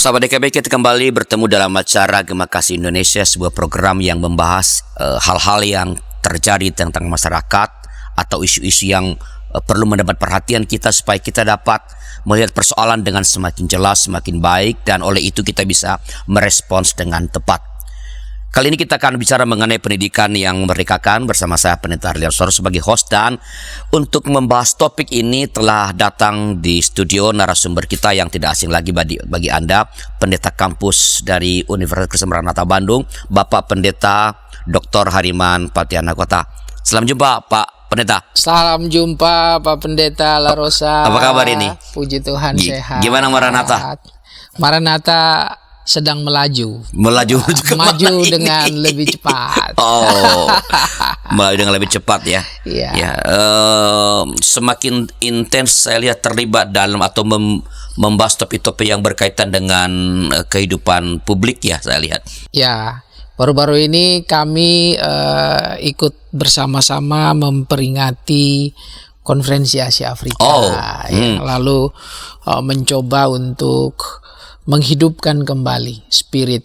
Sahabat DKB, kita kembali bertemu dalam acara Gema Kasih Indonesia, sebuah program yang membahas hal-hal yang terjadi tentang masyarakat atau isu-isu yang perlu mendapat perhatian kita supaya kita dapat melihat persoalan dengan semakin jelas, semakin baik, dan oleh itu kita bisa merespons dengan tepat. Kali ini kita akan bicara mengenai pendidikan yang memerdekakan bersama saya Pendeta Arlian Soro sebagai host, dan untuk membahas topik ini telah datang di studio narasumber kita yang tidak asing lagi bagi Anda, Pendeta Kampus dari Universitas Kristen Maranatha Bandung, Bapak Pendeta Dr. Hariman Patiana Kota. Selamat jumpa Pak Pendeta. Salam jumpa Pak Pendeta La Rosa. Apa kabar ini? Puji Tuhan sehat. Gimana Maranatha? Maranatha sedang melaju maju dengan lebih cepat. Melaju dengan lebih cepat ya. Iya. Semakin intens saya lihat terlibat dalam atau membahas topik-topik yang berkaitan dengan kehidupan publik ya, saya lihat. Ya, baru-baru ini kami ikut bersama-sama memperingati Konferensi Asia Afrika. Lalu mencoba untuk menghidupkan kembali spirit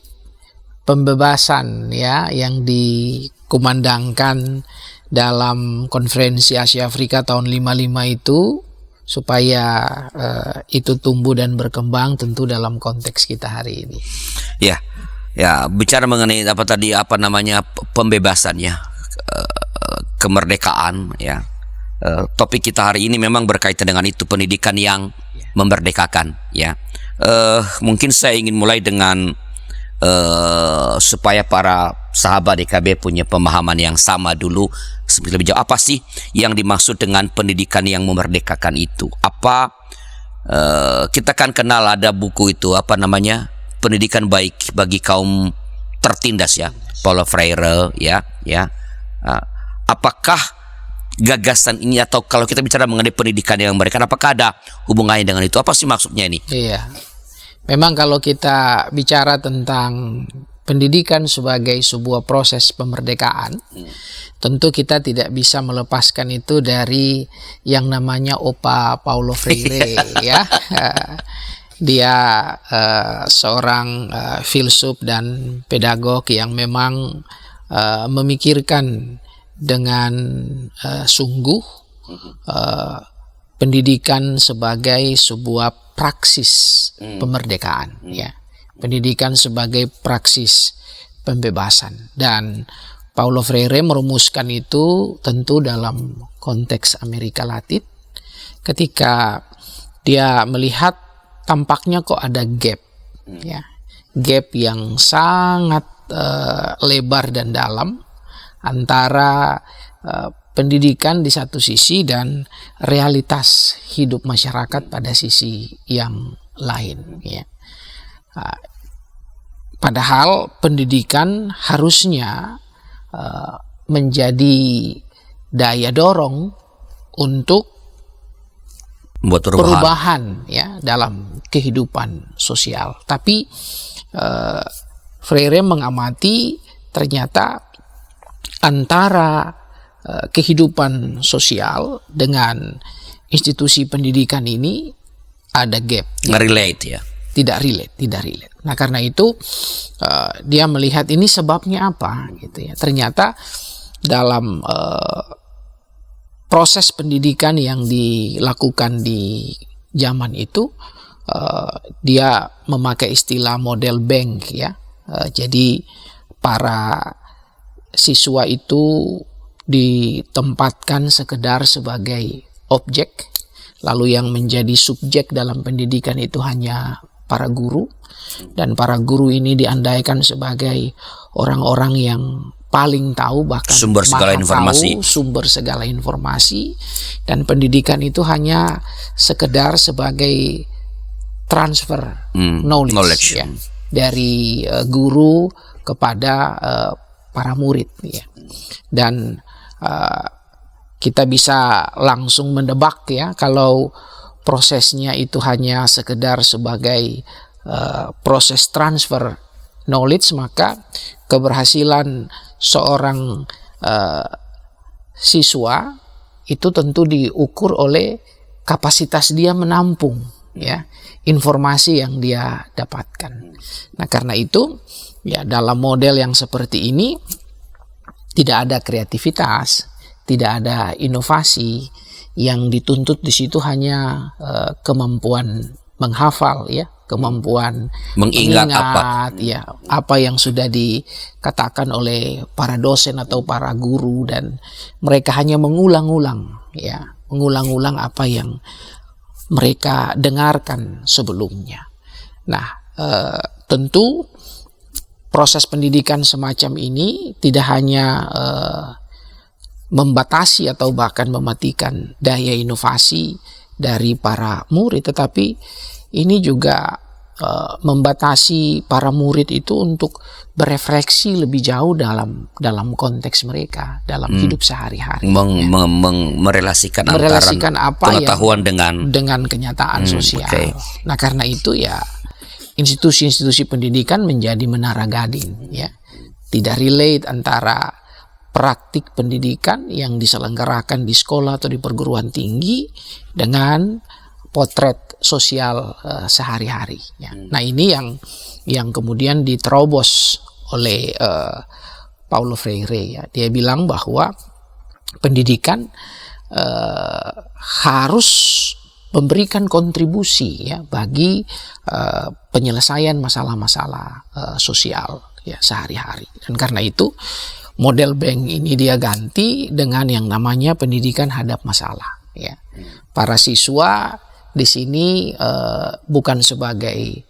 pembebasan ya yang dikumandangkan dalam Konferensi Asia Afrika tahun 55 itu, supaya itu tumbuh dan berkembang tentu dalam konteks kita hari ini. Ya, bicara mengenai pembebasan ya, kemerdekaan ya. Topik kita hari ini memang berkaitan dengan itu, pendidikan yang memerdekakan ya. Mungkin saya ingin mulai dengan supaya para sahabat DKB punya pemahaman yang sama dulu, lebih jauh apa sih yang dimaksud dengan pendidikan yang memerdekakan itu? Kita kan kenal ada buku itu pendidikan baik bagi kaum tertindas ya, Paulo Freire ya. Apakah gagasan ini, atau kalau kita bicara mengenai pendidikan yang mereka, apakah ada hubungannya dengan itu? Apa sih maksudnya ini? Iya, memang kalau kita bicara tentang pendidikan sebagai sebuah proses pemerdekaan, tentu kita tidak bisa melepaskan itu dari yang namanya Opa Paulo Freire ya. Dia seorang filsuf dan pedagog yang memang memikirkan dengan sungguh pendidikan sebagai sebuah praksis pemerdekaan ya, pendidikan sebagai praksis pembebasan. Dan Paulo Freire merumuskan itu tentu dalam konteks Amerika Latin, ketika dia melihat tampaknya kok ada gap ya, gap yang sangat lebar dan dalam antara pendidikan di satu sisi dan realitas hidup masyarakat pada sisi yang lain ya. Padahal pendidikan harusnya menjadi daya dorong untuk buat perubahan ya dalam kehidupan sosial. Tapi Freire mengamati ternyata antara kehidupan sosial dengan institusi pendidikan ini ada gap. Nggak relate ya? Tidak relate. Nah, karena itu dia melihat ini sebabnya apa gitu ya. Ternyata dalam proses pendidikan yang dilakukan di zaman itu, dia memakai istilah model bank ya. Jadi para siswa itu ditempatkan sekedar sebagai objek, lalu yang menjadi subjek dalam pendidikan itu hanya para guru, dan para guru ini diandaikan sebagai orang-orang yang paling tahu, bahkan sumber segala segala informasi, dan pendidikan itu hanya sekedar sebagai transfer knowledge ya, dari guru kepada para murid ya. Dan kita bisa langsung mendebak ya, kalau prosesnya itu hanya sekedar sebagai proses transfer knowledge, maka keberhasilan seorang siswa itu tentu diukur oleh kapasitas dia menampung ya informasi yang dia dapatkan. Nah, karena itu ya dalam model yang seperti ini tidak ada kreativitas, tidak ada inovasi. Yang dituntut di situ hanya kemampuan menghafal, ya, kemampuan mengingat apa yang sudah dikatakan oleh para dosen atau para guru, dan mereka hanya mengulang-ulang apa yang mereka dengarkan sebelumnya. Nah, tentu proses pendidikan semacam ini tidak hanya membatasi atau bahkan mematikan daya inovasi dari para murid, tetapi ini juga membatasi para murid itu untuk berefleksi lebih jauh dalam konteks mereka dalam hidup sehari-hari, merelasikan apa pengetahuan dengan kenyataan sosial. Nah, karena itu ya institusi-institusi pendidikan menjadi menara gading, ya, tidak relate antara praktik pendidikan yang diselenggarakan di sekolah atau di perguruan tinggi dengan potret sosial sehari-hari. Ya. Nah, ini yang kemudian diterobos oleh Paulo Freire. Ya. Dia bilang bahwa pendidikan harus memberikan kontribusi, ya, bagi penyelesaian masalah-masalah sosial, ya, sehari-hari. Dan karena itu model bank ini dia ganti dengan yang namanya pendidikan hadap masalah. Ya. Para siswa di sini bukan sebagai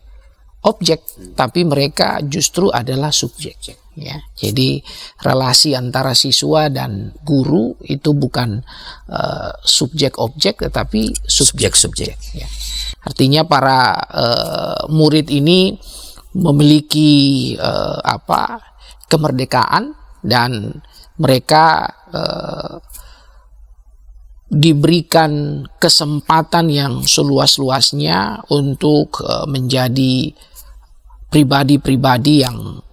objek, tapi mereka justru adalah subjek. Ya. Jadi relasi antara siswa dan guru itu bukan subjek objek, tetapi subjek. Ya. Artinya para murid ini memiliki kemerdekaan. Dan mereka diberikan kesempatan yang seluas-luasnya untuk menjadi pribadi-pribadi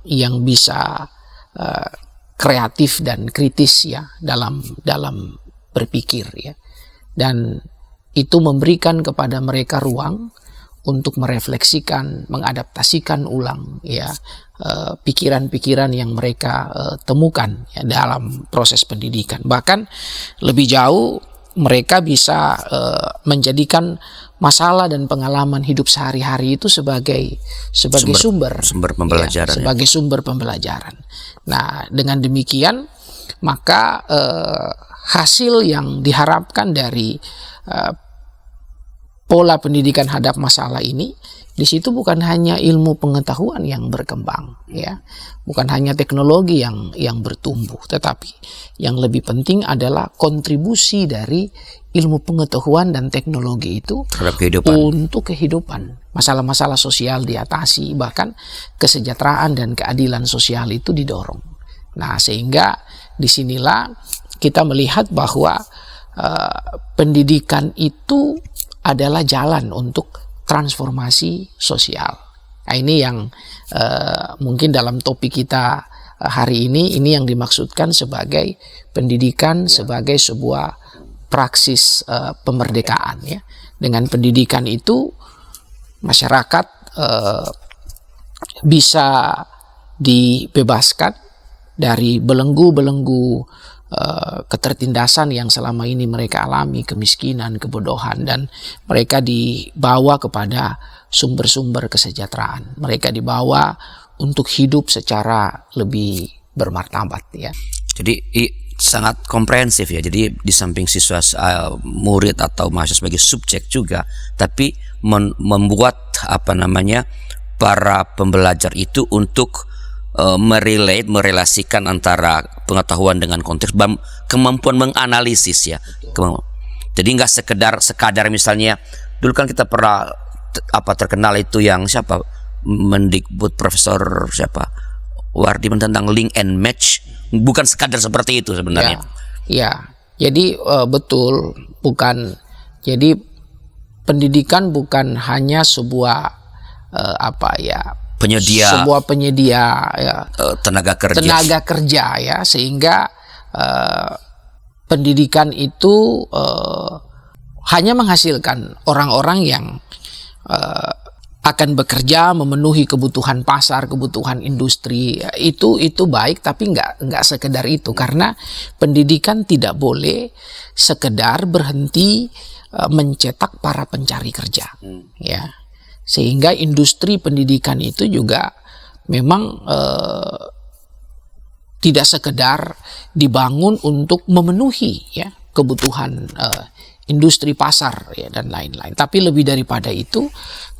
yang bisa kreatif dan kritis, ya, dalam berpikir, ya. Dan itu memberikan kepada mereka ruang untuk merefleksikan, mengadaptasikan ulang, ya, pikiran-pikiran yang mereka temukan, ya, dalam proses pendidikan. Bahkan lebih jauh mereka bisa menjadikan masalah dan pengalaman hidup sehari-hari itu sebagai sumber pembelajaran, ya, sebagai sumber pembelajaran. Nah, dengan demikian maka hasil yang diharapkan dari pola pendidikan hadap masalah ini, di situ bukan hanya ilmu pengetahuan yang berkembang, ya, bukan hanya teknologi yang bertumbuh, tetapi yang lebih penting adalah kontribusi dari ilmu pengetahuan dan teknologi itu untuk kehidupan. Masalah-masalah sosial diatasi, bahkan kesejahteraan dan keadilan sosial itu didorong. Nah, sehingga disinilah kita melihat bahwa pendidikan itu adalah jalan untuk transformasi sosial. Nah, ini yang mungkin dalam topik kita hari ini yang dimaksudkan sebagai pendidikan sebagai sebuah praksis pemerdekaan, ya. Dengan pendidikan itu masyarakat bisa dibebaskan dari belenggu-belenggu ketertindasan yang selama ini mereka alami, kemiskinan, kebodohan, dan mereka dibawa kepada sumber-sumber kesejahteraan. Mereka dibawa untuk hidup secara lebih bermartabat, ya. Jadi sangat komprehensif, ya. Jadi di samping siswa murid atau mahasiswa sebagai subjek juga, tapi membuat para pembelajar itu untuk merelasikan antara pengetahuan dengan konteks, kemampuan menganalisis, ya. Jadi nggak sekadar misalnya dulu kan kita pernah terkenal itu yang siapa Mendikbud Profesor Wardi tentang link and match, bukan sekadar seperti itu sebenarnya. Ya. Jadi betul, bukan. Jadi pendidikan bukan hanya sebuah sebuah penyedia, ya, tenaga kerja, ya, sehingga pendidikan itu hanya menghasilkan orang-orang yang akan bekerja memenuhi kebutuhan pasar, kebutuhan industri, itu baik, tapi nggak sekedar itu, karena pendidikan tidak boleh sekedar berhenti mencetak para pencari kerja, ya, sehingga industri pendidikan itu juga memang tidak sekedar dibangun untuk memenuhi ya kebutuhan industri pasar ya dan lain-lain, tapi lebih daripada itu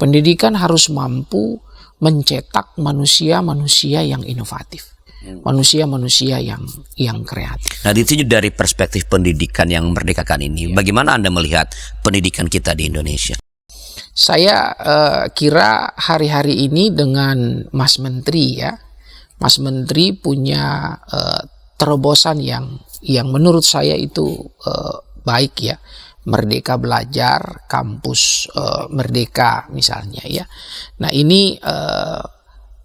pendidikan harus mampu mencetak manusia-manusia yang inovatif, manusia-manusia yang kreatif. Nah, itu dari perspektif pendidikan yang merdekakan ini, bagaimana Anda melihat pendidikan kita di Indonesia? Saya kira hari-hari ini dengan Mas Menteri ya, Mas Menteri punya terobosan yang menurut saya itu baik ya. Merdeka Belajar, kampus Merdeka misalnya ya. Nah ini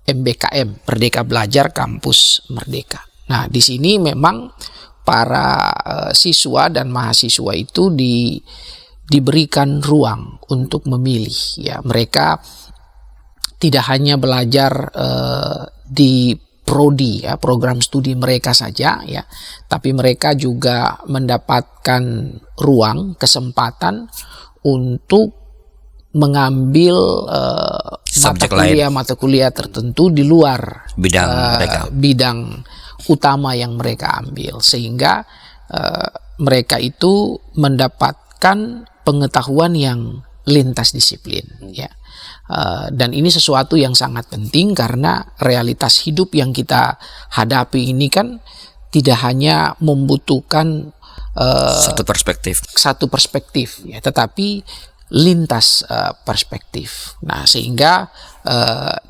MBKM, Merdeka Belajar Kampus Merdeka. Nah di sini memang para siswa dan mahasiswa itu diberikan ruang untuk memilih ya. Mereka tidak hanya belajar di prodi ya, program studi mereka saja ya, tapi mereka juga mendapatkan ruang, kesempatan untuk mengambil mata kuliah tertentu di luar bidang utama yang mereka ambil, sehingga mereka itu mendapatkan pengetahuan yang lintas disiplin ya. Dan ini sesuatu yang sangat penting karena realitas hidup yang kita hadapi ini kan tidak hanya membutuhkan satu perspektif ya, tetapi lintas perspektif. Nah sehingga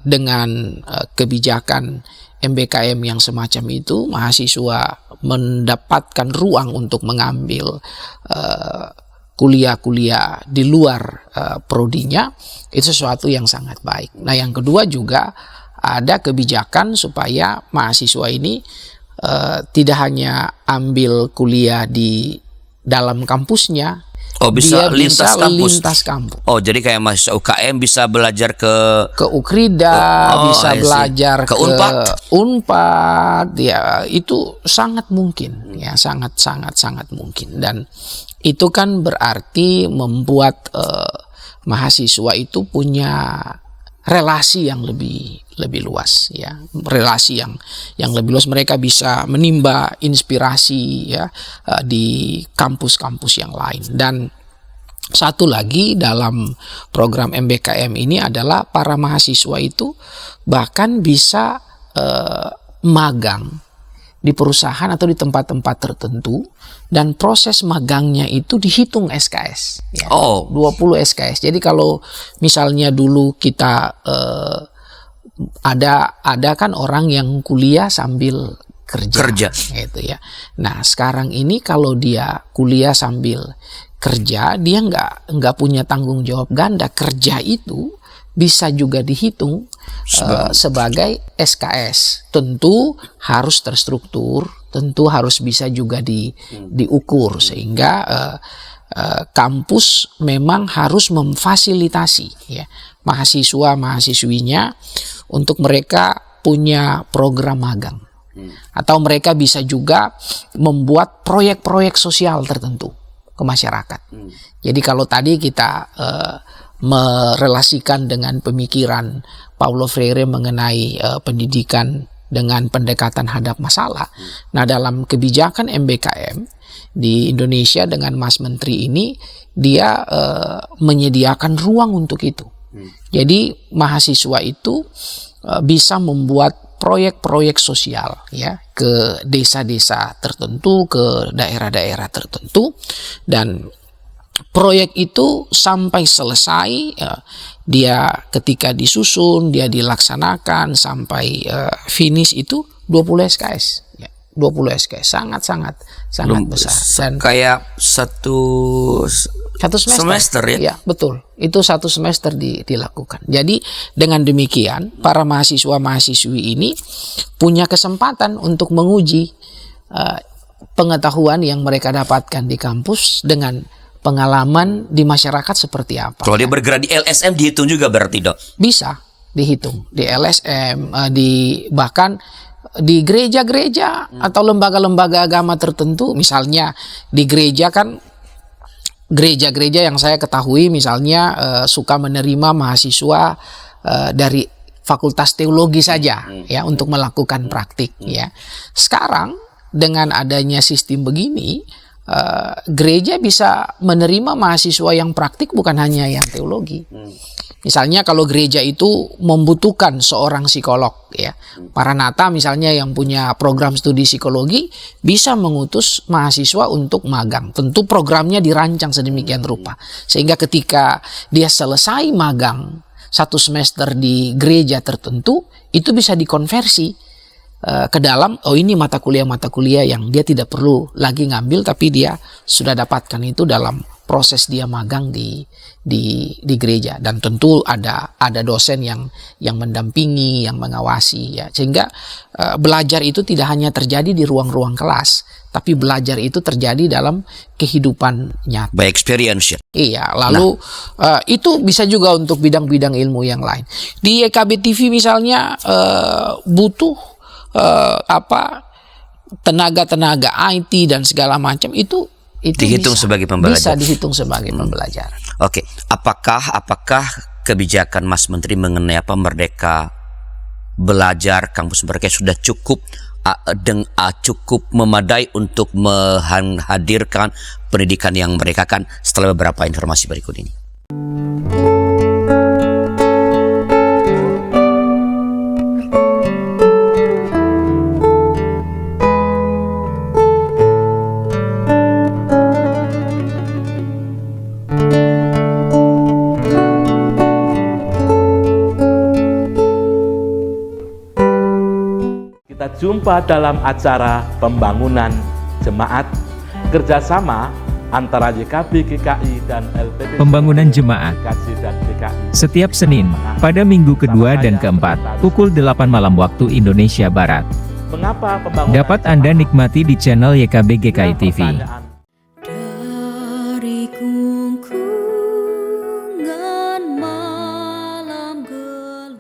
dengan kebijakan MBKM yang semacam itu, mahasiswa mendapatkan ruang untuk mengambil kuliah-kuliah di luar prodinya, itu sesuatu yang sangat baik. Nah yang kedua juga ada kebijakan supaya mahasiswa ini tidak hanya ambil kuliah di dalam kampusnya, bisa lintas kampus. Oh jadi kayak mahasiswa UKM bisa belajar ke Ukrida, bisa belajar ke Unpad, ya itu sangat mungkin, ya sangat mungkin. Dan itu kan berarti membuat mahasiswa itu punya relasi yang lebih luas ya, relasi yang lebih luas. Mereka bisa menimba inspirasi ya di kampus-kampus yang lain. Dan satu lagi dalam program MBKM ini adalah para mahasiswa itu bahkan bisa magang di perusahaan atau di tempat-tempat tertentu, dan proses magangnya itu dihitung SKS ya, 20 SKS. Jadi kalau misalnya dulu kita ada kan orang yang kuliah sambil kerja gitu ya. Nah sekarang ini kalau dia kuliah sambil kerja, dia nggak punya tanggung jawab ganda. Kerja itu bisa juga dihitung sebagai SKS. Tentu harus terstruktur, tentu harus bisa juga diukur, sehingga kampus memang harus memfasilitasi ya mahasiswa-mahasiswinya untuk mereka punya program magang. Atau mereka bisa juga membuat proyek-proyek sosial tertentu ke masyarakat. Jadi kalau tadi kita merelasikan dengan pemikiran Paulo Freire mengenai pendidikan dengan pendekatan hadap masalah. Nah dalam kebijakan MBKM di Indonesia dengan Mas Menteri ini, dia menyediakan ruang untuk itu. Jadi mahasiswa itu bisa membuat proyek-proyek sosial ya ke desa-desa tertentu, ke daerah-daerah tertentu, dan proyek itu sampai selesai dia ketika disusun, dia dilaksanakan sampai finish itu 20 SKS ya. 20 SKS sangat besar. Dan kayak satu semester ya? Ya betul, itu satu semester dilakukan. Jadi dengan demikian para mahasiswa-mahasiswi ini punya kesempatan untuk menguji pengetahuan yang mereka dapatkan di kampus dengan pengalaman di masyarakat seperti apa. Kalau dia bergerak di LSM dihitung juga berarti, Dok? Bisa dihitung di LSM, bahkan di gereja-gereja atau lembaga-lembaga agama tertentu. Misalnya di gereja kan, gereja-gereja yang saya ketahui misalnya suka menerima mahasiswa dari fakultas teologi saja ya untuk melakukan praktik ya. Sekarang dengan adanya sistem begini, gereja bisa menerima mahasiswa yang praktik bukan hanya yang teologi. Misalnya kalau gereja itu membutuhkan seorang psikolog ya, Maranatha misalnya yang punya program studi psikologi bisa mengutus mahasiswa untuk magang. Tentu programnya dirancang sedemikian rupa sehingga ketika dia selesai magang 1 semester di gereja tertentu, itu bisa dikonversi ke dalam, ini mata kuliah yang dia tidak perlu lagi ngambil, tapi dia sudah dapatkan itu dalam proses dia magang di gereja. Dan tentu ada dosen yang mendampingi, yang mengawasi ya, sehingga belajar itu tidak hanya terjadi di ruang-ruang kelas, tapi belajar itu terjadi dalam kehidupan nyata. By experience ya. Iya, lalu itu bisa juga untuk bidang-bidang ilmu yang lain. Di YKB TV misalnya butuh tenaga-tenaga IT dan segala macam itu dihitung sebagai pembelajaran. Bisa dihitung sebagai pembelajaran. Oke, apakah kebijakan Mas Menteri mengenai Merdeka Belajar kampus mereka sudah cukup memadai untuk menghadirkan pendidikan yang mereka kan, setelah beberapa informasi berikut ini? Kita jumpa dalam acara pembangunan jemaat kerjasama antara YKB GKI dan LPP. Pembangunan jemaat setiap Senin pada minggu kedua dan keempat pukul 8 malam waktu Indonesia Barat. Dapat Anda nikmati di channel YKB GKI TV.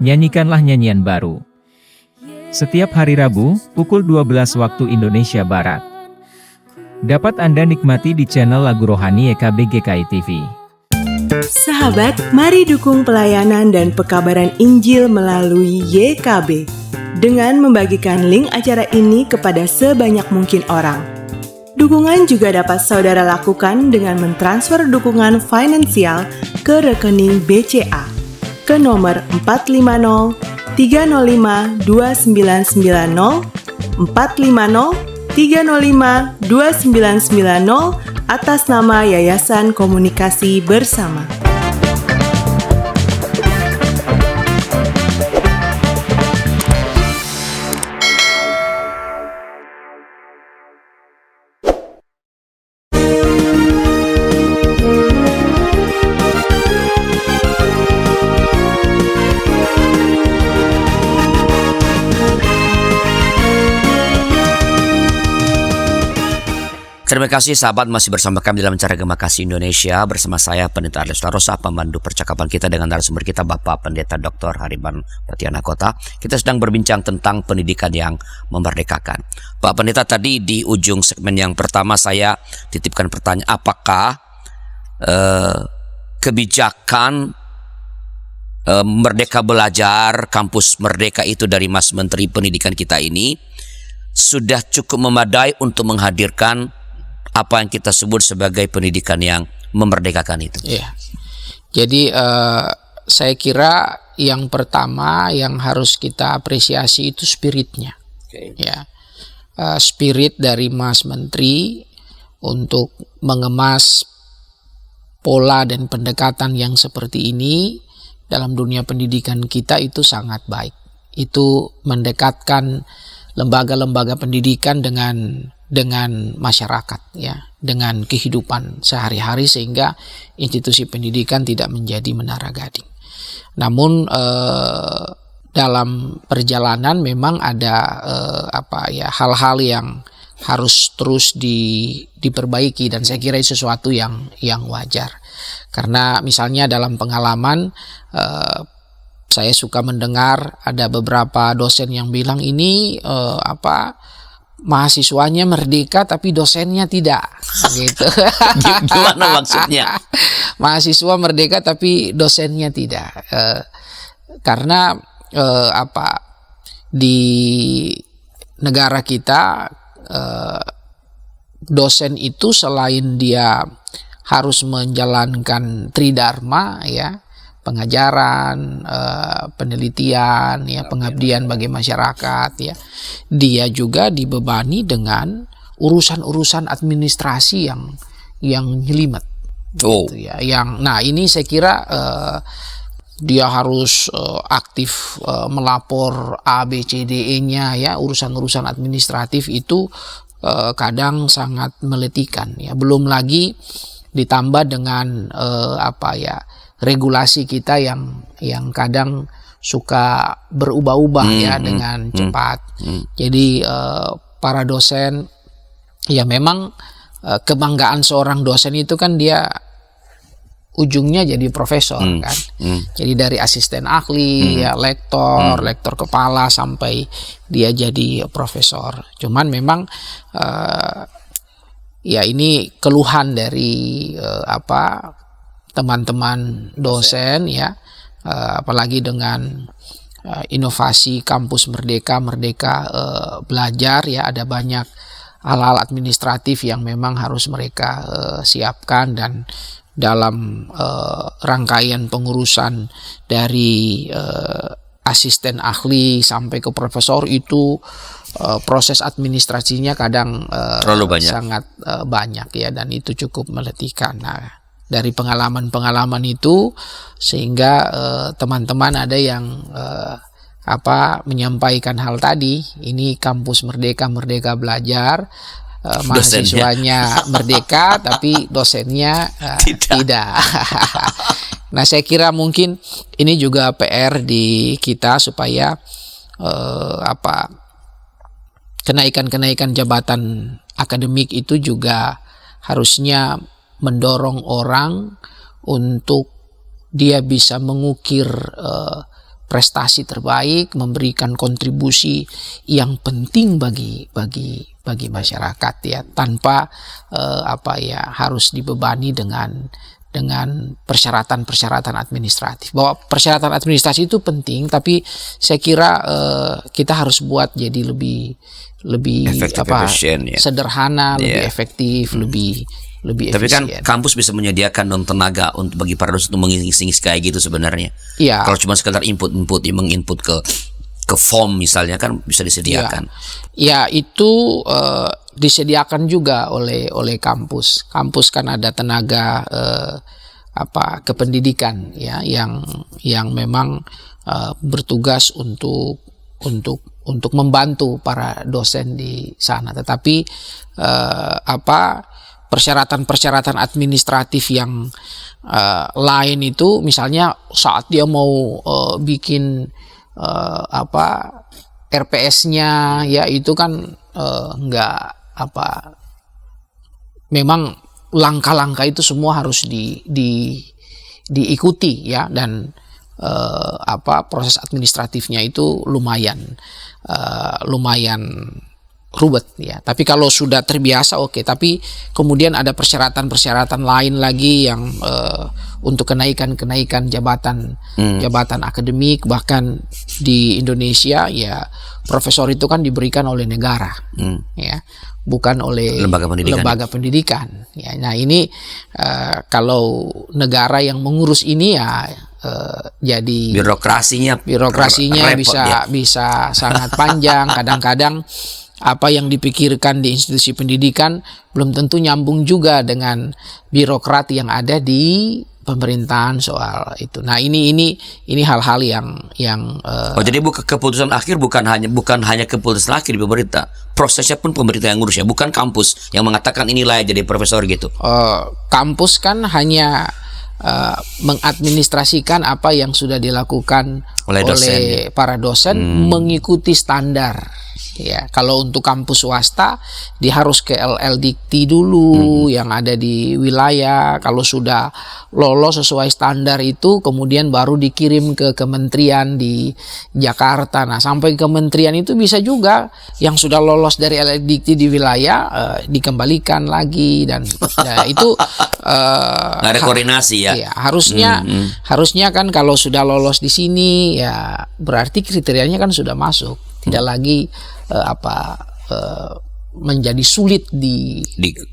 Nyanyikanlah nyanyian baru. Setiap hari Rabu, pukul 12 waktu Indonesia Barat. Dapat Anda nikmati di channel Lagu Rohani YKB GKI TV. Sahabat, mari dukung pelayanan dan pekabaran Injil melalui YKB dengan membagikan link acara ini kepada sebanyak mungkin orang. Dukungan juga dapat saudara lakukan dengan mentransfer dukungan finansial ke rekening BCA ke nomor 450 305 2990 450 305 2990 atas nama Yayasan Komunikasi Bersama. Terima kasih sahabat, masih bersama kami dalam acara Gema Kasih Indonesia bersama saya Pendeta Alex Larosa, pemandu percakapan kita dengan narasumber kita Bapak Pendeta Dr. Hariban Pratianakota. Kita sedang berbincang tentang pendidikan yang memerdekakan. Pak Pendeta, tadi di ujung segmen yang pertama saya titipkan pertanyaan, apakah kebijakan Merdeka Belajar, kampus Merdeka itu dari Mas Menteri Pendidikan kita ini sudah cukup memadai untuk menghadirkan apa yang kita sebut sebagai pendidikan yang memerdekakan itu? Iya. Jadi saya kira yang pertama yang harus kita apresiasi itu spiritnya. Ya, spirit dari Mas Menteri untuk mengemas pola dan pendekatan yang seperti ini dalam dunia pendidikan kita itu sangat baik. Itu mendekatkan lembaga-lembaga pendidikan dengan masyarakat ya, dengan kehidupan sehari-hari sehingga institusi pendidikan tidak menjadi menara gading. Namun dalam perjalanan memang ada hal-hal yang harus terus diperbaiki, dan saya kira itu sesuatu yang wajar. Karena misalnya dalam pengalaman saya suka mendengar ada beberapa dosen yang bilang ini mahasiswanya merdeka tapi dosennya tidak, gitu. Gimana maksudnya? Mahasiswa merdeka tapi dosennya tidak, karena di negara kita dosen itu selain dia harus menjalankan tridharma, ya, pengajaran, penelitian, ya, pengabdian bagi masyarakat, ya, dia juga dibebani dengan urusan-urusan administrasi yang jelimet, gitu, ya. Nah ini saya kira dia harus aktif melapor A, B, C, D, E-nya, ya, urusan-urusan administratif itu kadang sangat meletikan, ya. Belum lagi ditambah dengan regulasi kita yang kadang suka berubah-ubah, ya, dengan cepat. Jadi para dosen, ya, memang kebanggaan seorang dosen itu kan dia ujungnya jadi profesor, kan. Jadi dari asisten ahli, ya, lektor kepala sampai dia jadi profesor. Cuman memang ya ini keluhan dari teman-teman dosen, ya, apalagi dengan inovasi kampus merdeka belajar, ya, ada banyak hal-hal administratif yang memang harus mereka siapkan, dan dalam rangkaian pengurusan dari asisten ahli sampai ke profesor itu proses administrasinya kadang sangat banyak, ya, dan itu cukup meletihkan. Nah, dari pengalaman itu sehingga teman-teman ada yang menyampaikan hal tadi, ini kampus merdeka belajar, mahasiswanya merdeka tapi dosennya tidak. Nah, saya kira mungkin ini juga PR di kita supaya kenaikan jabatan akademik itu juga harusnya mendorong orang untuk dia bisa mengukir prestasi terbaik, memberikan kontribusi yang penting bagi masyarakat, ya, tanpa harus dibebani dengan persyaratan administratif. Bahwa persyaratan administrasi itu penting, tapi saya kira kita harus buat jadi lebih sederhana, lebih efektif, lebih Tapi efisien. Kan kampus bisa menyediakan tenaga untuk bagi para dosen untuk mengisi kayak gitu sebenarnya. Ya. Kalau cuma sekedar menginput ke form misalnya kan bisa disediakan. Ya, itu disediakan juga oleh kampus. Kampus kan ada tenaga kependidikan, ya, yang memang bertugas untuk membantu para dosen di sana. Tetapi persyaratan administratif yang lain itu, misalnya saat dia mau bikin RPS-nya, ya, itu kan memang langkah-langkah itu semua harus diikuti, ya, dan proses administratifnya itu lumayan rubet, ya. Tapi kalau sudah terbiasa oke. Tapi kemudian ada persyaratan lain lagi yang untuk kenaikan jabatan akademik. Bahkan di Indonesia, ya, profesor itu kan diberikan oleh negara, ya, bukan oleh lembaga pendidikan. Ya. Nah, ini kalau negara yang mengurus ini, ya, jadi birokrasinya repot, bisa sangat panjang. Kadang-kadang apa yang dipikirkan di institusi pendidikan belum tentu nyambung juga dengan birokrat yang ada di pemerintahan soal itu. Nah, ini hal-hal yang jadi keputusan akhir bukan hanya keputusan akhir di pemerintah, prosesnya pun pemerintah yang ngurus, ya, bukan kampus yang mengatakan ini layak jadi profesor gitu. Kampus kan hanya mengadministrasikan apa yang sudah dilakukan oleh para dosen, mengikuti standar Ya, kalau untuk kampus swasta dia harus ke LLDikti dulu yang ada di wilayah. Kalau sudah lolos sesuai standar itu, kemudian baru dikirim ke kementerian di Jakarta. Nah, sampai kementerian itu bisa juga yang sudah lolos dari LLDikti di wilayah dikembalikan lagi dan itu nggak ada koordinasi ya. Ya, harusnya kan kalau sudah lolos di sini ya berarti kriterianya kan sudah masuk. Tidak lagi menjadi sulit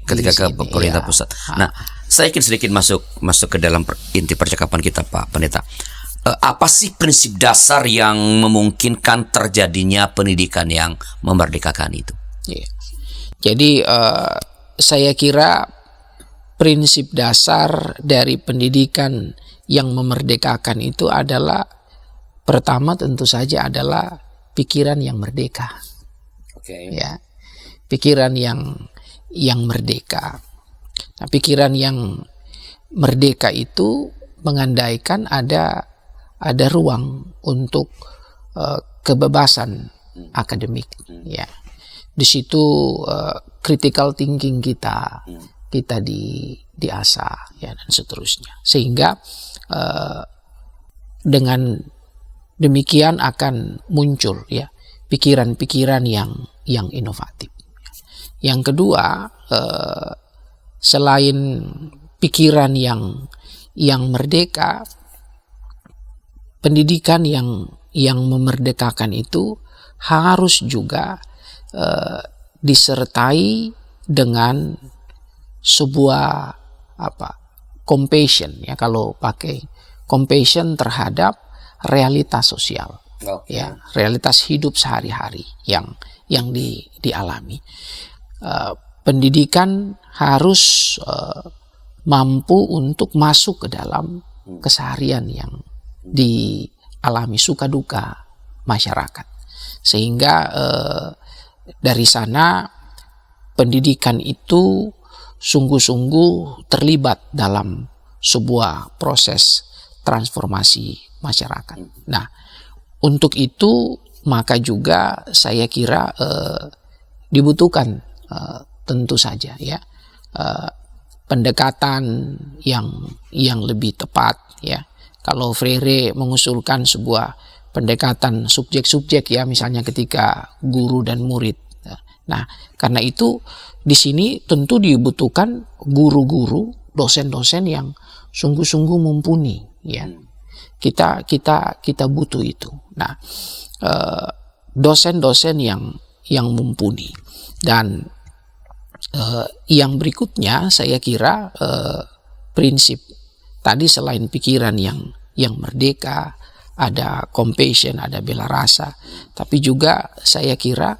ketika ke pemerintah pusat. Nah, saya ingin sedikit masuk ke dalam inti percakapan kita, Pak Pendeta. Apa sih prinsip dasar yang memungkinkan terjadinya pendidikan yang memerdekakan itu? Ya. Jadi saya kira prinsip dasar dari pendidikan yang memerdekakan itu adalah, pertama tentu saja adalah pikiran yang merdeka. Ya, pikiran yang merdeka. Nah, pikiran yang merdeka itu mengandaikan ada ruang untuk kebebasan akademik. Ya, di situ critical thinking kita diasah ya dan seterusnya. Sehingga dengan demikian akan muncul ya pikiran-pikiran yang inovatif. Yang kedua, selain pikiran yang merdeka, pendidikan yang memerdekakan itu harus juga disertai dengan sebuah compassion ya, kalau pakai compassion terhadap realitas sosial. Ya, realitas hidup sehari-hari yang dialami. Pendidikan harus mampu untuk masuk ke dalam keseharian yang dialami, suka duka masyarakat, sehingga dari sana pendidikan itu sungguh-sungguh terlibat dalam sebuah proses transformasi masyarakat. Nah, untuk itu maka juga saya kira dibutuhkan tentu saja ya pendekatan yang lebih tepat ya. Kalau Freire mengusulkan sebuah pendekatan subjek-subjek ya, misalnya ketika guru dan murid. Nah, karena itu di sini tentu dibutuhkan guru-guru, dosen-dosen yang sungguh-sungguh mumpuni ya. Kita butuh itu. Nah, dosen-dosen yang mumpuni. Dan yang berikutnya saya kira prinsip tadi, selain pikiran yang merdeka, ada compassion, ada bela rasa, tapi juga saya kira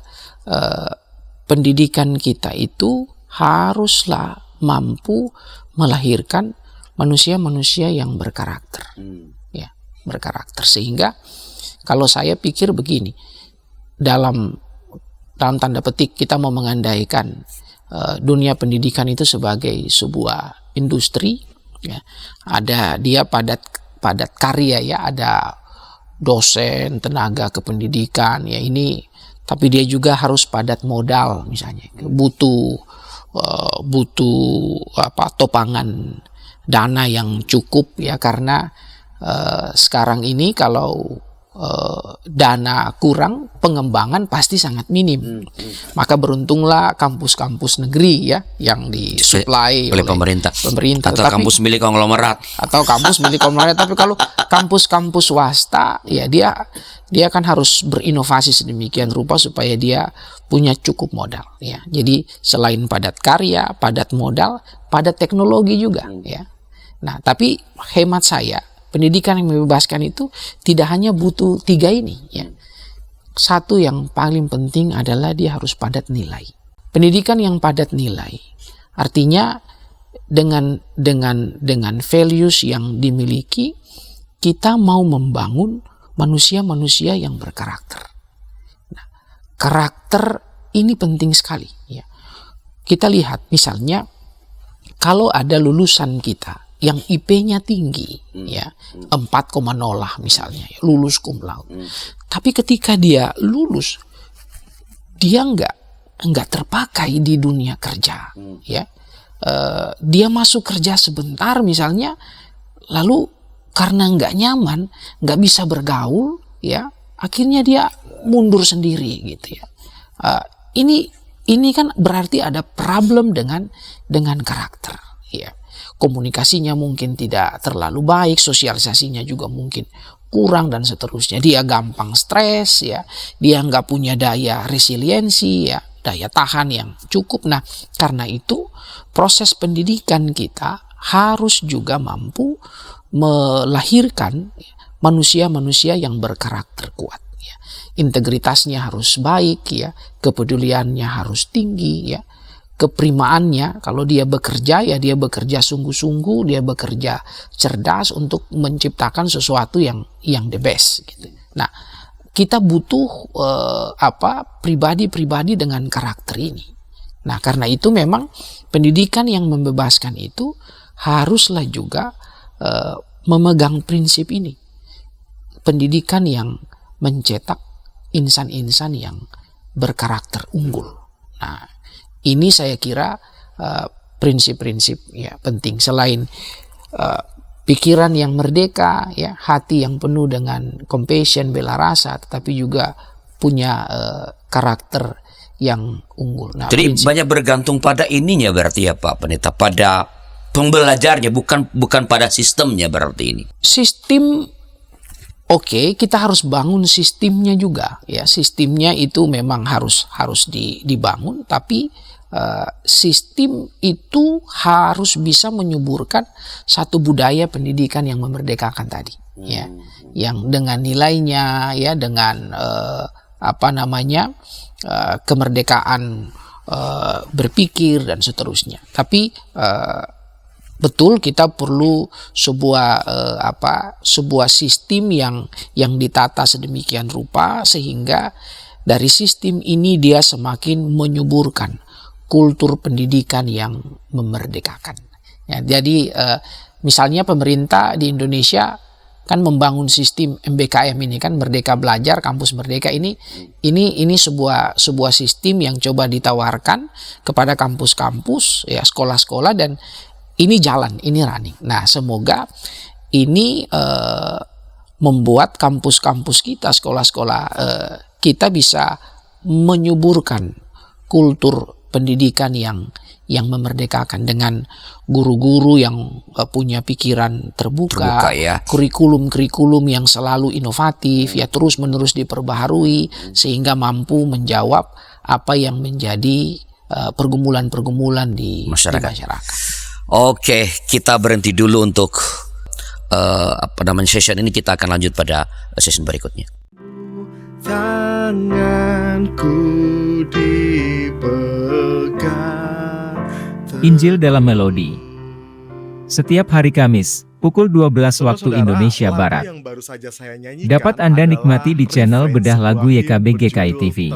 pendidikan kita itu haruslah mampu melahirkan manusia-manusia yang berkarakter. Berkarakter, sehingga kalau saya pikir begini, dalam tanda petik kita mau mengandaikan dunia pendidikan itu sebagai sebuah industri ya, ada dia padat karya ya, ada dosen, tenaga kependidikan ya ini, tapi dia juga harus padat modal, misalnya butuh topangan dana yang cukup ya, karena sekarang ini kalau dana kurang, pengembangan pasti sangat minim. Maka beruntunglah kampus-kampus negeri ya yang disuplai oleh pemerintah atau kampus milik konglomerat. Tapi kalau kampus-kampus swasta ya dia kan harus berinovasi sedemikian rupa supaya dia punya cukup modal ya. Jadi selain padat karya, padat modal, padat teknologi juga ya. Nah, tapi hemat saya, pendidikan yang membebaskan itu tidak hanya butuh 3 ini ya. Satu yang paling penting adalah dia harus padat nilai. Pendidikan yang padat nilai artinya dengan values yang dimiliki, kita mau membangun manusia-manusia yang berkarakter. Nah, karakter ini penting sekali ya. Kita lihat misalnya kalau ada lulusan kita yang IP-nya tinggi ya, 4,0 lah misalnya, lulus cum laude. Tapi ketika dia lulus, dia nggak terpakai di dunia kerja, ya. Dia masuk kerja sebentar misalnya, lalu karena nggak nyaman, nggak bisa bergaul, ya, akhirnya dia mundur sendiri gitu ya. Ini kan berarti ada problem dengan karakter, ya. Komunikasinya mungkin tidak terlalu baik, sosialisasinya juga mungkin kurang dan seterusnya. Dia gampang stres, ya. Dia nggak punya daya resiliensi, ya, daya tahan yang cukup. Nah, karena itu proses pendidikan kita harus juga mampu melahirkan manusia-manusia yang berkarakter kuat. Ya. Integritasnya harus baik, ya, kepeduliannya harus tinggi, ya. Keprimaannya, kalau dia bekerja, ya dia bekerja sungguh-sungguh, dia bekerja cerdas untuk menciptakan sesuatu yang the best gitu. Nah, kita butuh pribadi-pribadi dengan karakter ini. Nah, karena itu memang pendidikan yang membebaskan itu haruslah juga memegang prinsip ini. Pendidikan yang mencetak insan-insan yang berkarakter unggul. Nah, ini saya kira prinsip-prinsip ya penting. Selain pikiran yang merdeka, ya, hati yang penuh dengan compassion, bela rasa, tetapi juga punya karakter yang unggul. Nah, jadi banyak bergantung pada ininya berarti ya Pak Pendeta, pada pembelajarnya, bukan pada sistemnya berarti ini. Sistem, oke, kita harus bangun sistemnya juga, ya. Sistemnya itu memang harus dibangun, tapi sistem itu harus bisa menyuburkan satu budaya pendidikan yang memerdekakan tadi, ya, yang dengan nilainya, ya, dengan kemerdekaan berpikir dan seterusnya. Tapi betul kita perlu sebuah sistem yang ditata sedemikian rupa sehingga dari sistem ini dia semakin menyuburkan kultur pendidikan yang memerdekakan. Ya, jadi misalnya pemerintah di Indonesia kan membangun sistem MBKM ini kan, Merdeka Belajar, Kampus Merdeka ini sebuah sistem yang coba ditawarkan kepada kampus-kampus, ya, sekolah-sekolah, dan ini jalan, ini running. Nah, semoga ini membuat kampus-kampus kita, sekolah-sekolah kita bisa menyuburkan kultur pendidikan yang memerdekakan dengan guru-guru yang punya pikiran terbuka, ya. Kurikulum yang selalu inovatif, ya, terus-menerus diperbaharui sehingga mampu menjawab apa yang menjadi pergumulan-pergumulan di masyarakat. Oke, kita berhenti dulu untuk session ini. Kita akan lanjut pada session berikutnya. Tanganku dipegang. Injil dalam Melodi. Setiap hari Kamis, pukul 12 waktu Indonesia Barat. Dapat Anda nikmati di channel Bedah Lagu YKB GKI TV.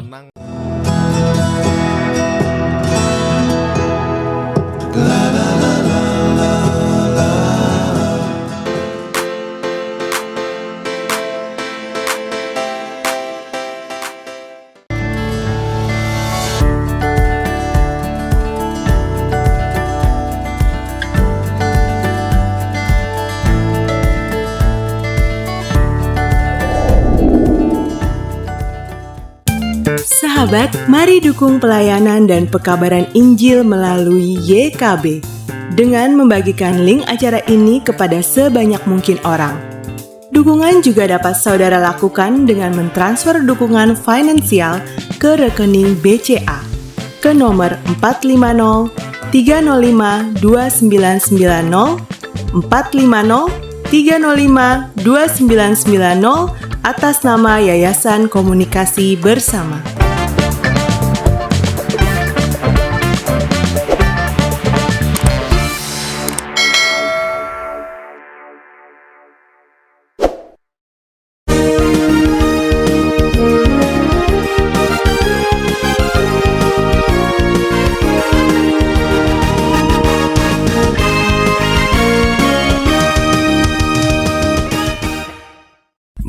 Sahabat, mari dukung pelayanan dan pekabaran Injil melalui YKB dengan membagikan link acara ini kepada sebanyak mungkin orang. Dukungan juga dapat saudara lakukan dengan mentransfer dukungan finansial ke rekening BCA ke nomor 450 305 2990 450 305 2990 atas nama Yayasan Komunikasi Bersama.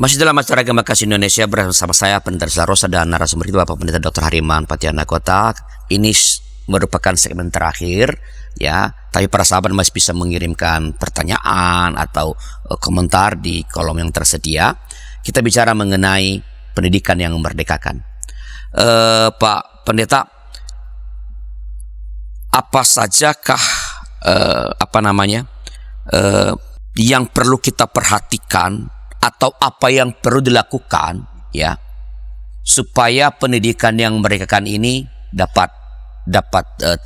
Masih dalam acara Gemakasi Indonesia bersama saya Pendeta Rosa dan narasumber itu Bapak Pendeta Dr. Hariman Patiana Kota. Ini merupakan segmen terakhir ya, tapi para sahabat masih bisa mengirimkan pertanyaan atau komentar di kolom yang tersedia. Kita bicara mengenai pendidikan yang memerdekakan. Pak Pendeta, apa sajakah yang perlu kita perhatikan atau apa yang perlu dilakukan ya supaya pendidikan yang memerdekakan ini dapat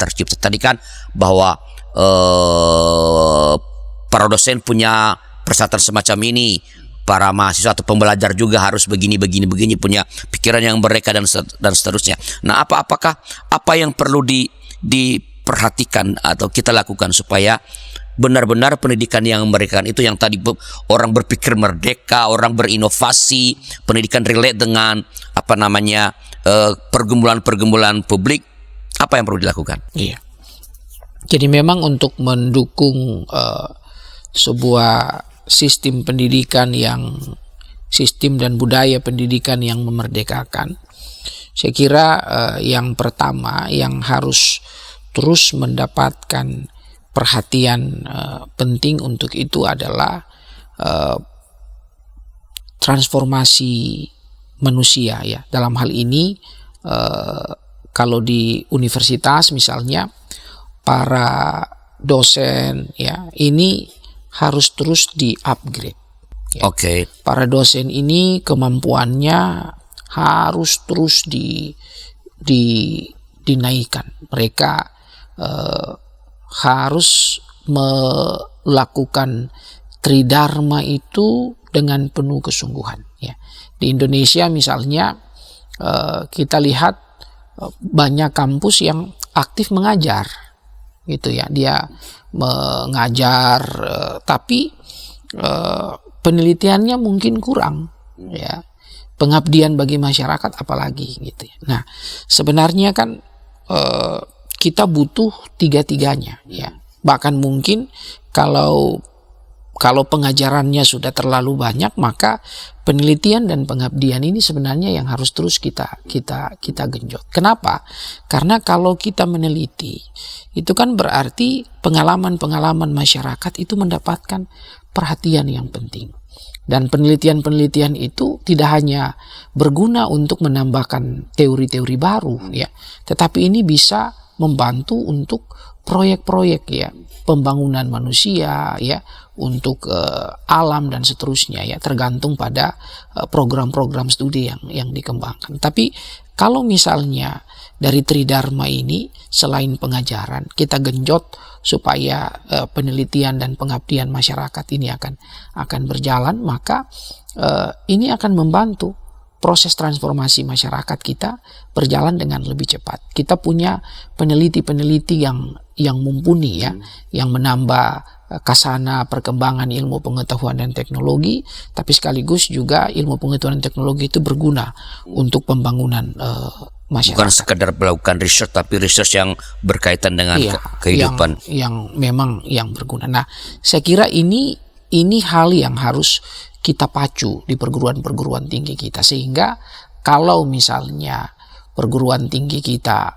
tercipta? Tadi kan bahwa para dosen punya persyaratan semacam ini, para mahasiswa atau pembelajar juga harus begini punya pikiran yang mereka dan seterusnya. Nah, apakah yang perlu diperhatikan atau kita lakukan supaya benar-benar pendidikan yang memerdekakan itu, yang tadi orang berpikir merdeka, orang berinovasi, pendidikan relate dengan pergumulan publik, apa yang perlu dilakukan? Iya. Jadi memang untuk mendukung sebuah sistem dan budaya pendidikan yang memerdekakan, saya kira yang pertama yang harus terus mendapatkan perhatian penting untuk itu adalah transformasi manusia ya. Dalam hal ini kalau di universitas misalnya, para dosen ya ini harus terus di-upgrade ya. Oke. Para dosen ini kemampuannya harus terus dinaikkan. Mereka harus melakukan tridharma itu dengan penuh kesungguhan ya. Di Indonesia misalnya kita lihat banyak kampus yang aktif mengajar gitu ya. Dia mengajar tapi penelitiannya mungkin kurang ya. Pengabdian bagi masyarakat apalagi gitu ya. Nah, sebenarnya kan kita butuh tiga-tiganya ya. Bahkan mungkin kalau pengajarannya sudah terlalu banyak, maka penelitian dan pengabdian ini sebenarnya yang harus terus kita genjot. Kenapa? Karena kalau kita meneliti, itu kan berarti pengalaman masyarakat itu mendapatkan perhatian yang penting. Dan penelitian-penelitian itu tidak hanya berguna untuk menambahkan teori-teori baru ya, tetapi ini bisa membantu untuk proyek-proyek ya, pembangunan manusia ya, untuk alam dan seterusnya ya, tergantung pada program-program studi yang dikembangkan. Tapi kalau misalnya dari tridharma ini selain pengajaran kita genjot supaya penelitian dan pengabdian masyarakat ini akan berjalan, maka ini akan membantu proses transformasi masyarakat kita berjalan dengan lebih cepat. Kita punya peneliti-peneliti yang mumpuni ya, yang menambah kasana perkembangan ilmu pengetahuan dan teknologi, tapi sekaligus juga ilmu pengetahuan dan teknologi itu berguna untuk pembangunan masyarakat. Bukan sekedar melakukan research, tapi research yang berkaitan dengan kehidupan. Yang memang yang berguna. Nah, saya kira ini hal yang harus kita pacu di perguruan-perguruan tinggi kita, sehingga kalau misalnya perguruan tinggi kita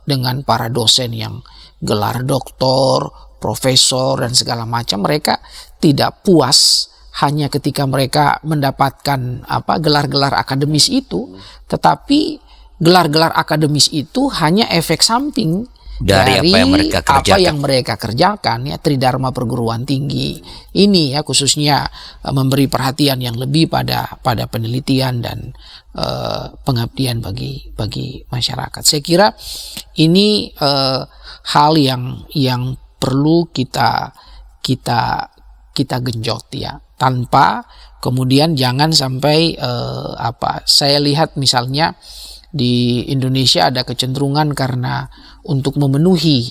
dengan para dosen yang gelar doktor, profesor dan segala macam, mereka tidak puas hanya ketika mereka mendapatkan gelar-gelar akademis itu, tetapi gelar-gelar akademis itu hanya efek samping dari apa yang mereka kerjakan ya. Tridharma perguruan tinggi ini ya khususnya memberi perhatian yang lebih pada penelitian dan pengabdian bagi masyarakat. Saya kira ini hal yang perlu kita genjot ya, tanpa kemudian jangan sampai saya lihat misalnya di Indonesia ada kecenderungan karena untuk memenuhi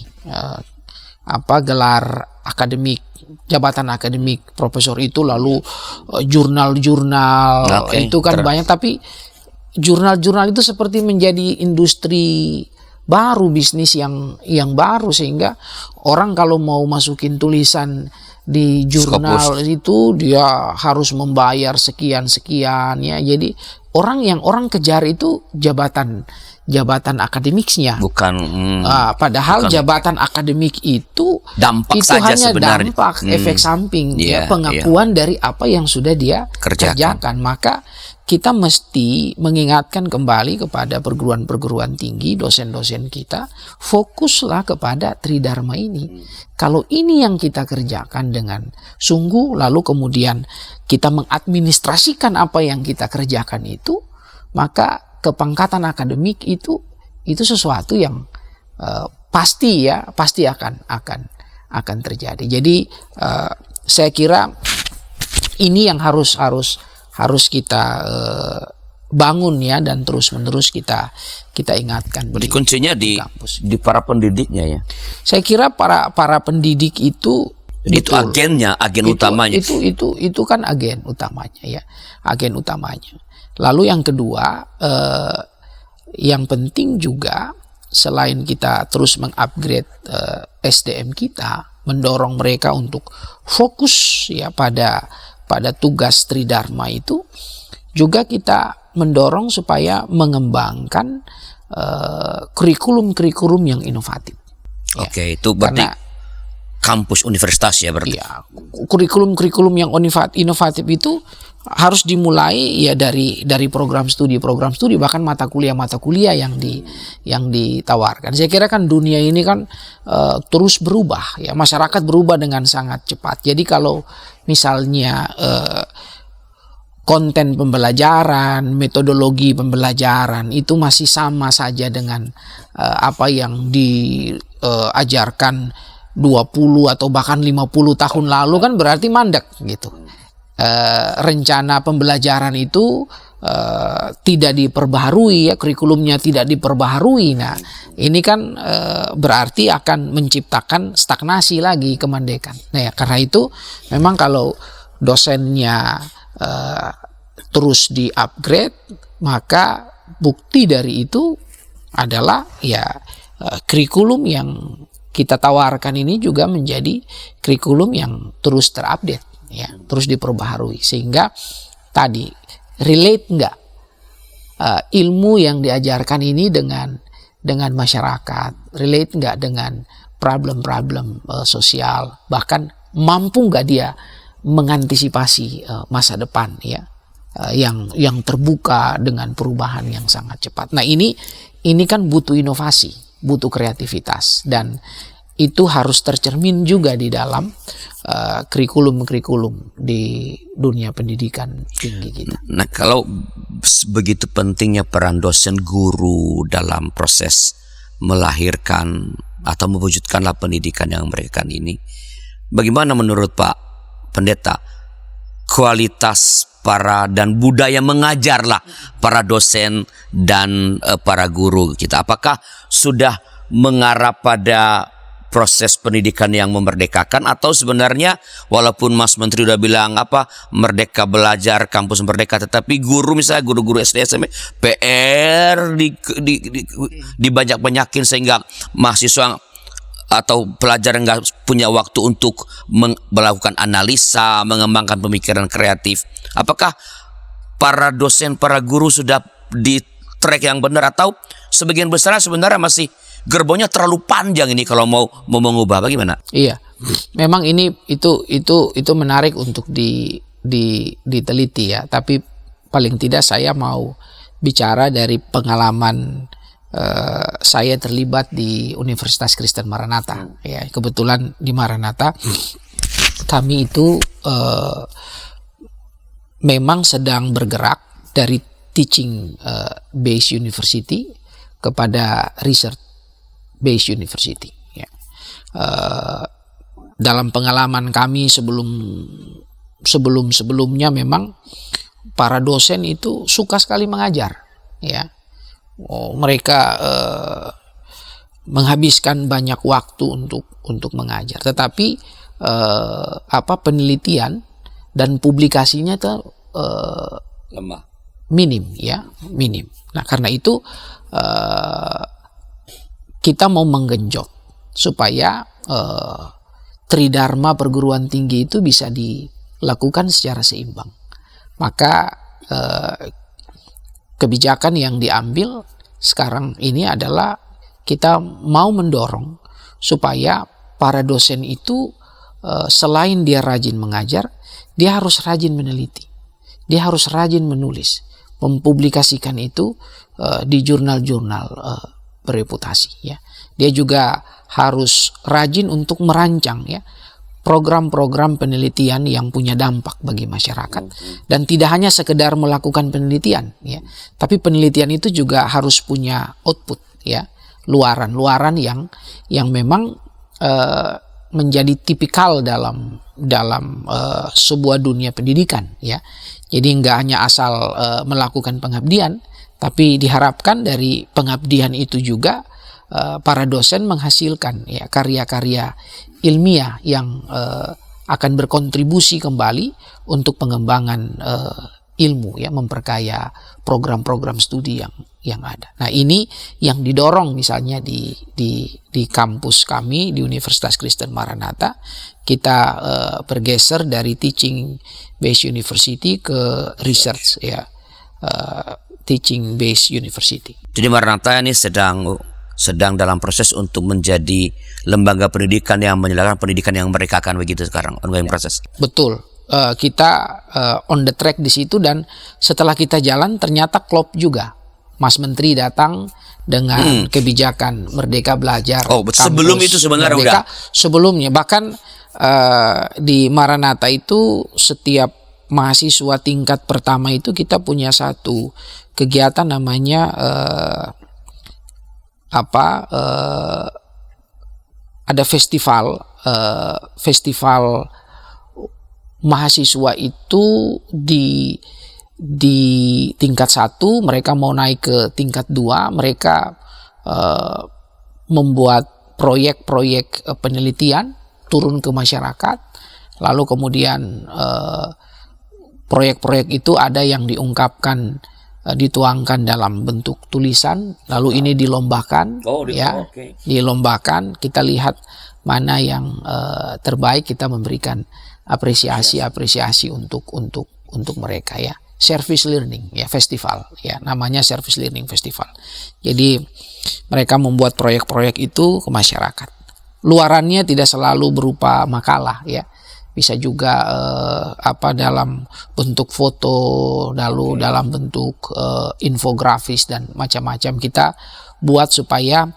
gelar akademik, jabatan akademik profesor itu, lalu jurnal-jurnal itu kan banyak, tapi jurnal-jurnal itu seperti menjadi industri baru, bisnis yang baru, sehingga orang kalau mau masukin tulisan di jurnal itu dia harus membayar sekian ya. Jadi orang kejar itu jabatan akademiknya, bukan padahal jabatan akademik itu dampak itu saja hanya sebenarnya. dampak efek samping, pengakuan dari apa yang sudah dia kerjakan. Maka kita mesti mengingatkan kembali kepada perguruan tinggi, dosen-dosen kita, fokuslah kepada Tridharma ini. Kalau ini yang kita kerjakan dengan sungguh, lalu kemudian kita mengadministrasikan apa yang kita kerjakan itu, maka kepangkatan akademik itu sesuatu yang pasti akan terjadi. Jadi saya kira ini yang harus kita bangun ya, dan terus menerus kita ingatkan. Jadi kuncinya di para pendidiknya ya. Saya kira para pendidik itu agen utamanya. Itu kan agen utamanya ya, agen utamanya. Lalu yang kedua, yang penting juga selain kita terus mengupgrade SDM kita, mendorong mereka untuk fokus ya pada tugas Tridharma itu, juga kita mendorong supaya mengembangkan kurikulum yang inovatif. Oke, itu berarti kampus universitas ya berarti. Ya, kurikulum yang inovatif itu harus dimulai ya dari program studi bahkan mata kuliah yang ditawarkan. Saya kira kan dunia ini kan terus berubah ya, masyarakat berubah dengan sangat cepat. Jadi kalau misalnya konten pembelajaran, metodologi pembelajaran itu masih sama saja dengan apa yang diajarkan 20 atau bahkan 50 tahun lalu, kan berarti mandek gitu. Rencana pembelajaran itu tidak diperbaharui ya, kurikulumnya tidak diperbaharui. Nah, ini kan berarti akan menciptakan stagnasi lagi, kemandekan. Nah ya, karena itu memang kalau dosennya terus di-upgrade, maka bukti dari itu adalah ya kurikulum yang kita tawarkan ini juga menjadi kurikulum yang terus terupdate ya, terus diperbaharui, sehingga tadi relate nggak ilmu yang diajarkan ini dengan masyarakat, relate nggak dengan problem-problem sosial, bahkan mampu nggak dia mengantisipasi masa depan ya, yang terbuka dengan perubahan yang sangat cepat. Nah ini kan butuh inovasi, butuh kreativitas, dan itu harus tercermin juga di dalam kurikulum di dunia pendidikan tinggi kita. Nah, kalau begitu pentingnya peran dosen guru dalam proses melahirkan atau mewujudkanlah pendidikan yang mereka ini, bagaimana menurut Pak Pendeta kualitas dan budaya mengajarlah para dosen dan para guru kita? Apakah sudah mengarah pada proses pendidikan yang memerdekakan, atau sebenarnya walaupun Mas Menteri udah bilang merdeka belajar, kampus merdeka, tetapi guru misalnya guru-guru SD SMP PR di banyak-banyakin sehingga mahasiswa atau pelajar nggak punya waktu untuk melakukan analisa, mengembangkan pemikiran kreatif. Apakah para dosen, para guru sudah di track yang benar, atau sebagian besar sebenarnya masih gerbongnya terlalu panjang ini kalau mau mengubah, bagaimana? Iya, memang itu menarik untuk diteliti ya. Tapi paling tidak saya mau bicara dari pengalaman saya terlibat di Universitas Kristen Maranatha. Ya, kebetulan di Maranatha kami itu memang sedang bergerak dari teaching based university kepada research based university ya. Dalam pengalaman kami sebelumnya memang para dosen itu suka sekali mengajar ya. Mereka menghabiskan banyak waktu untuk mengajar, tetapi penelitian dan publikasinya itu lemah, minim. Nah karena itu kita mau menggenjot supaya tridharma perguruan tinggi itu bisa dilakukan secara seimbang. Maka kebijakan yang diambil sekarang ini adalah kita mau mendorong supaya para dosen itu selain dia rajin mengajar, dia harus rajin meneliti, dia harus rajin menulis, mempublikasikan itu di jurnal-jurnal bereputasi. Ya, dia juga harus rajin untuk merancang ya program-program penelitian yang punya dampak bagi masyarakat, dan tidak hanya sekedar melakukan penelitian ya, tapi penelitian itu juga harus punya output ya, luaran yang memang menjadi tipikal dalam sebuah dunia pendidikan ya. Jadi nggak hanya asal melakukan pengabdian, tapi diharapkan dari pengabdian itu juga para dosen menghasilkan ya karya-karya ilmiah yang akan berkontribusi kembali untuk pengembangan ilmu ya, memperkaya program-program studi yang ada. Nah, ini yang didorong misalnya di kampus kami di Universitas Kristen Maranatha. Kita bergeser dari teaching based university ke research ya, teaching based university. Jadi Maranatha ini sedang dalam proses untuk menjadi lembaga pendidikan yang menyelenggarakan pendidikan yang mereka akan begitu sekarang ongoing proses. Betul. Kita on the track di situ, dan setelah kita jalan ternyata klop juga. Mas Menteri datang dengan kebijakan Merdeka Belajar. Oh, sebelum itu sebenarnya Merdeka, udah. Sebelumnya bahkan di Maranatha itu setiap mahasiswa tingkat pertama itu kita punya satu kegiatan namanya ada festival mahasiswa itu di tingkat 1, mereka mau naik ke tingkat 2, mereka membuat proyek-proyek penelitian turun ke masyarakat, lalu kemudian proyek-proyek itu ada yang diungkapkan, dituangkan dalam bentuk tulisan, lalu ini dilombakan, dilombakan, kita lihat mana yang terbaik, kita memberikan apresiasi untuk mereka ya. Service learning ya, festival ya, namanya service learning festival. Jadi mereka membuat proyek-proyek itu ke masyarakat. Luarannya tidak selalu berupa makalah ya, bisa juga dalam bentuk foto, lalu dalam bentuk infografis dan macam-macam. Kita buat supaya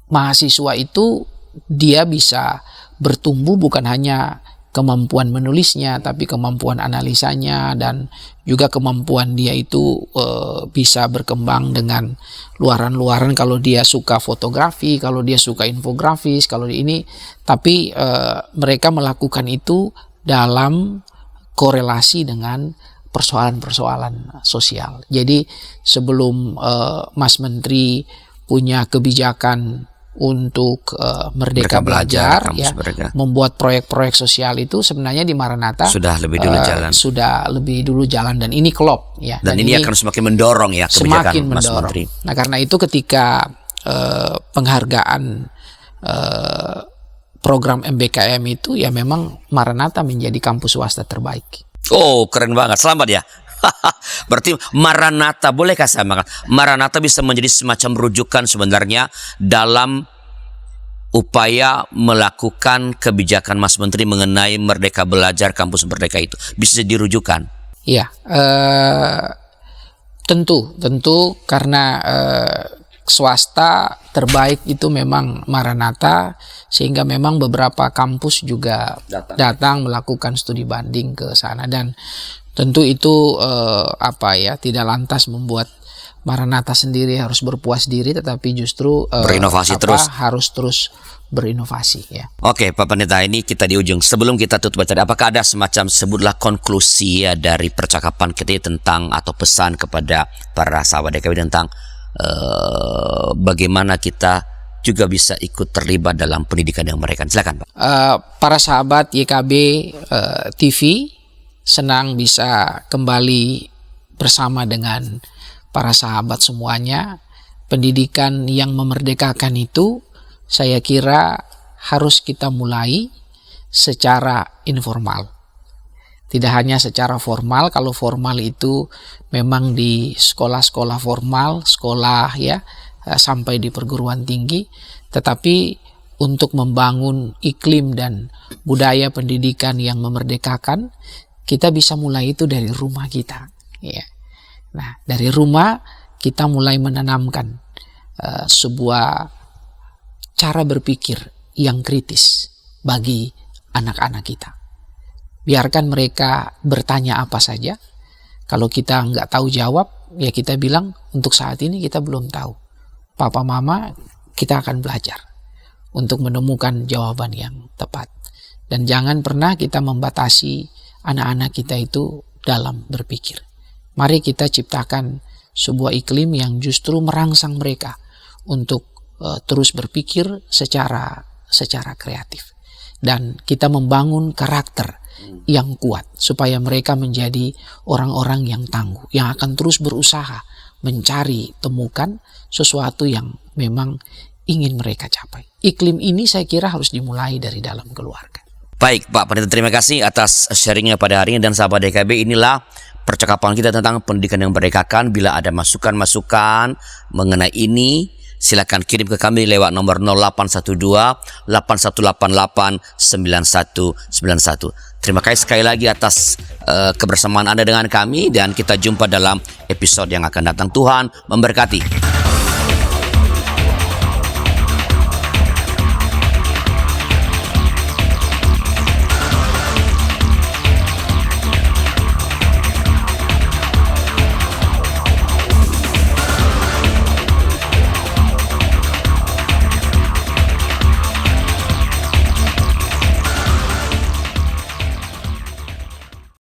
mahasiswa itu dia bisa bertumbuh bukan hanya kemampuan menulisnya, tapi kemampuan analisanya, dan juga kemampuan dia itu bisa berkembang dengan luaran-luaran. Kalau dia suka fotografi, kalau dia suka infografis, kalau ini, tapi mereka melakukan itu dalam korelasi dengan persoalan-persoalan sosial. Jadi sebelum Mas Menteri punya kebijakan untuk Merdeka Belajar ya, membuat proyek-proyek sosial itu sebenarnya di Maranatha sudah lebih dulu jalan, dan ini klop ya, dan ini akan semakin mendorong ya kebijakan Mas Menteri. Nah, karena itu ketika penghargaan program MBKM itu ya, memang Maranatha menjadi kampus swasta terbaik. Oh, keren banget, selamat ya. Berarti Maranatha, bolehkah saya makan? Maranatha bisa menjadi semacam rujukan sebenarnya dalam upaya melakukan kebijakan Mas Menteri mengenai Merdeka Belajar, kampus Merdeka itu bisa dirujukan. Iya, tentu karena swasta terbaik itu memang Maranatha, sehingga memang beberapa kampus juga datang melakukan studi banding ke sana, dan tentu itu tidak lantas membuat Maranatha sendiri harus berpuas diri, tetapi justru berinovasi harus terus berinovasi ya. Oke, Pak Pendeta, ini kita di ujung. Sebelum kita tutup acara, apakah ada semacam sebutlah konklusi ya dari percakapan kita tentang atau pesan kepada para sahabat YKB tentang bagaimana kita juga bisa ikut terlibat dalam pendidikan yang mereka. Silakan, Pak. Para sahabat YKB TV senang bisa kembali bersama dengan para sahabat semuanya pendidikan yang memerdekakan itu saya kira harus kita mulai secara informal. Tidak hanya secara formal, kalau formal itu memang di sekolah-sekolah formal, sekolah ya, sampai di perguruan tinggi, tetapi untuk membangun iklim dan budaya pendidikan yang memerdekakan, kita bisa mulai itu dari rumah kita. Ya. Nah, dari rumah kita mulai menanamkan sebuah cara berpikir yang kritis bagi anak-anak kita. Biarkan mereka bertanya apa saja. Kalau kita nggak tahu jawab, ya kita bilang untuk saat ini kita belum tahu. Papa mama, kita akan belajar untuk menemukan jawaban yang tepat. Dan jangan pernah kita membatasi anak-anak kita itu dalam berpikir. Mari kita ciptakan sebuah iklim yang justru merangsang mereka untuk terus berpikir secara kreatif. Dan kita membangun karakter yang kuat supaya mereka menjadi orang-orang yang tangguh, yang akan terus berusaha mencari, temukan sesuatu yang memang ingin mereka capai. Iklim ini saya kira harus dimulai dari dalam keluarga. Baik Pak Pendeta, terima kasih atas sharingnya pada hari ini. Dan sahabat DKB, inilah percakapan kita tentang pendidikan yang memerdekakan. Bila ada masukan-masukan mengenai ini, silakan kirim ke kami lewat nomor 0812 8188 9191. Terima kasih sekali lagi atas kebersamaan Anda dengan kami, dan kita jumpa dalam episode yang akan datang. Tuhan memberkati.